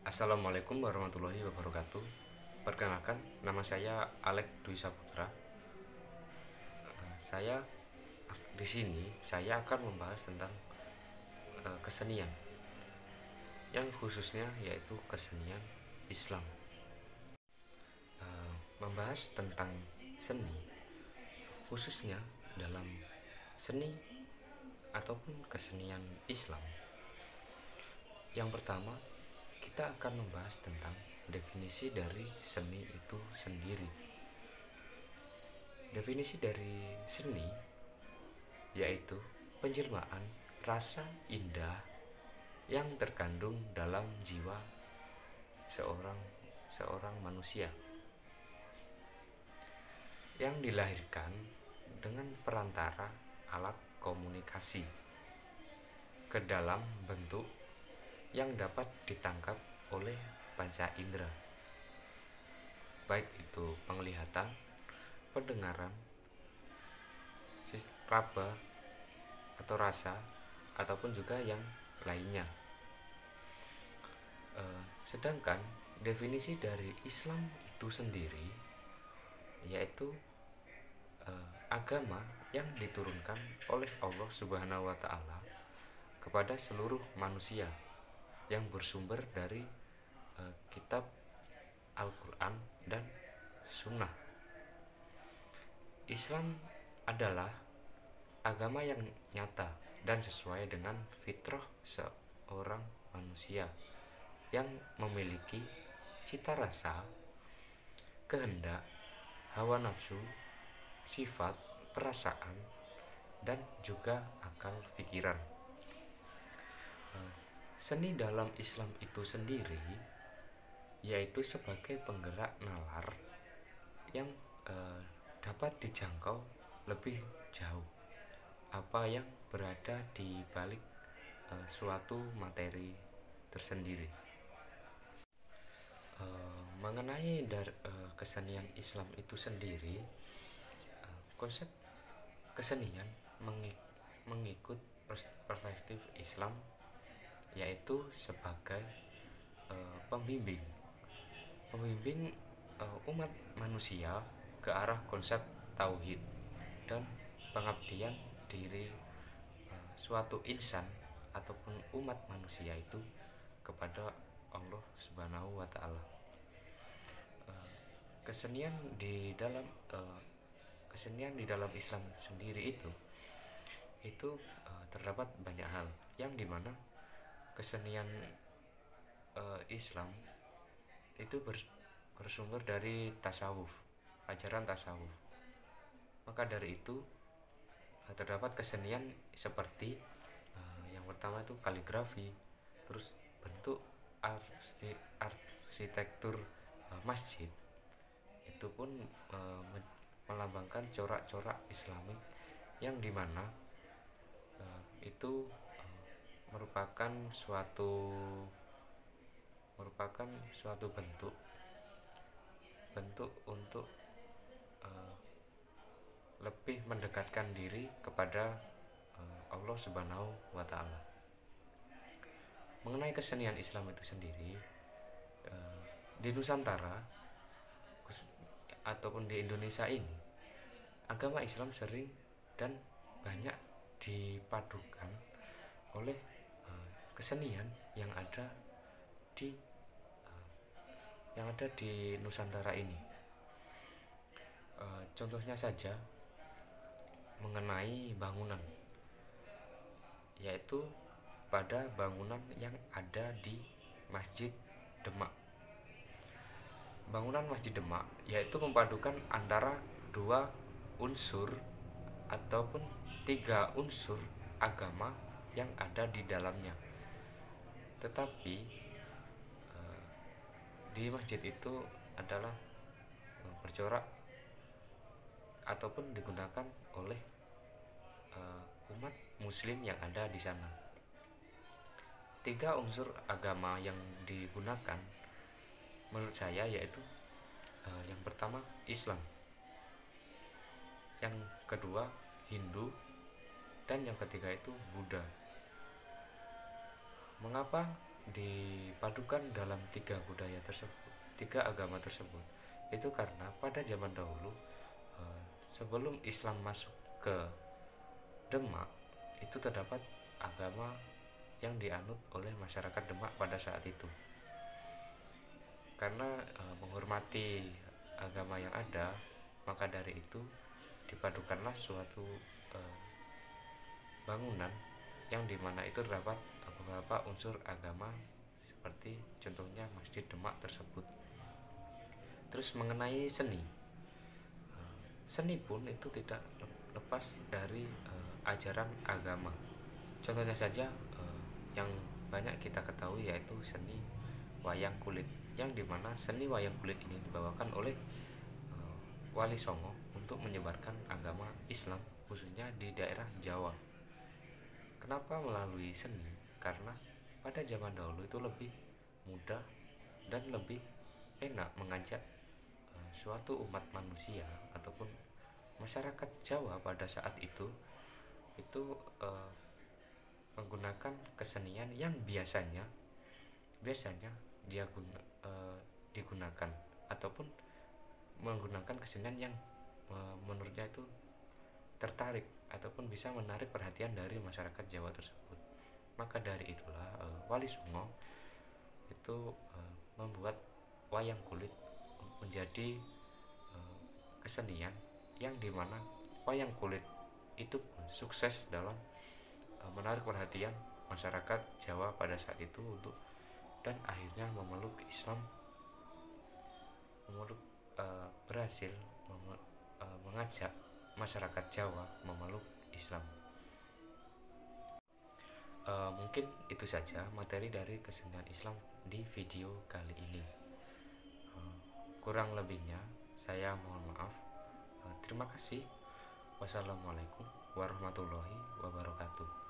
Assalamualaikum warahmatullahi wabarakatuh. Perkenalkan, nama saya Alek Dwi Saputra. Saya di sini saya akan membahas tentang kesenian, yang khususnya yaitu kesenian Islam. Membahas tentang seni, khususnya dalam seni ataupun kesenian Islam. Yang pertama, kita akan membahas tentang definisi dari seni itu sendiri. Definisi dari seni yaitu penjelmaan rasa indah yang terkandung dalam jiwa seorang manusia, yang dilahirkan dengan perantara alat komunikasi ke dalam bentuk yang dapat ditangkap oleh panca indera, baik itu penglihatan, pendengaran, raba atau rasa, ataupun juga yang lainnya. Sedangkan definisi dari Islam itu sendiri yaitu agama yang diturunkan oleh Allah Subhanahu wa taala kepada seluruh manusia, yang bersumber dari kitab Al-Quran dan Sunnah. Islam adalah agama yang nyata dan sesuai dengan fitrah seorang manusia yang memiliki cita rasa, kehendak, hawa nafsu, sifat, perasaan, dan juga akal pikiran. Seni dalam Islam itu sendiri yaitu sebagai penggerak nalar yang dapat dijangkau lebih jauh apa yang berada di balik suatu materi tersendiri. Mengenai kesenian Islam itu sendiri, konsep kesenian mengikut perspektif Islam yaitu sebagai pembimbing umat manusia ke arah konsep tauhid dan pengabdian diri suatu insan ataupun umat manusia itu kepada Allah Subhanahu wa taala. Kesenian di dalam Islam sendiri itu terdapat banyak hal, yang dimana kesenian Islam itu bersumber dari tasawuf, ajaran tasawuf. Maka dari itu terdapat kesenian seperti yang pertama itu kaligrafi, terus bentuk arsitektur masjid itu pun melambangkan corak-corak Islamik, yang dimana itu merupakan suatu bentuk untuk lebih mendekatkan diri kepada Allah Subhanahu wa taala. Mengenai kesenian Islam itu sendiri, di Nusantara ataupun di Indonesia ini, agama Islam sering dan banyak dipadukan oleh kesenian yang ada di Nusantara ini. Contohnya saja mengenai bangunan, yaitu pada bangunan yang ada di Masjid Demak. Bangunan Masjid Demak yaitu memadukan antara dua unsur ataupun tiga unsur agama yang ada di dalamnya. Tetapi di masjid itu adalah bercorak ataupun digunakan oleh umat muslim yang ada di sana. Tiga unsur agama yang digunakan menurut saya yaitu yang pertama Islam, yang kedua Hindu, dan yang ketiga itu Buddha. Mengapa dipadukan dalam tiga budaya tersebut, tiga agama tersebut, itu karena pada zaman dahulu sebelum Islam masuk ke Demak, itu terdapat agama yang dianut oleh masyarakat Demak pada saat itu. Karena menghormati agama yang ada, maka dari itu dipadukanlah suatu bangunan yang dimana itu terdapat beberapa unsur agama, seperti contohnya Masjid Demak tersebut. Terus mengenai seni, seni pun itu tidak lepas dari ajaran agama. Contohnya saja yang banyak kita ketahui yaitu seni wayang kulit, yang dimana seni wayang kulit ini dibawakan oleh Wali Songo untuk menyebarkan agama Islam khususnya di daerah Jawa. Kenapa melalui seni? Karena pada zaman dahulu itu lebih mudah dan lebih enak mengajak suatu umat manusia ataupun masyarakat Jawa pada saat itu menggunakan kesenian yang biasanya digunakan ataupun menggunakan kesenian yang menurutnya itu tertarik ataupun bisa menarik perhatian dari masyarakat Jawa tersebut. Maka dari itulah Wali Songo itu membuat wayang kulit menjadi kesenian yang dimana wayang kulit itu pun sukses dalam menarik perhatian masyarakat Jawa pada saat itu dan akhirnya memeluk Islam, berhasil mengajak masyarakat Jawa memeluk Islam. Mungkin itu saja materi dari kesenian Islam di video kali ini. Kurang lebihnya saya mohon maaf. Terima kasih. Wassalamualaikum warahmatullahi wabarakatuh.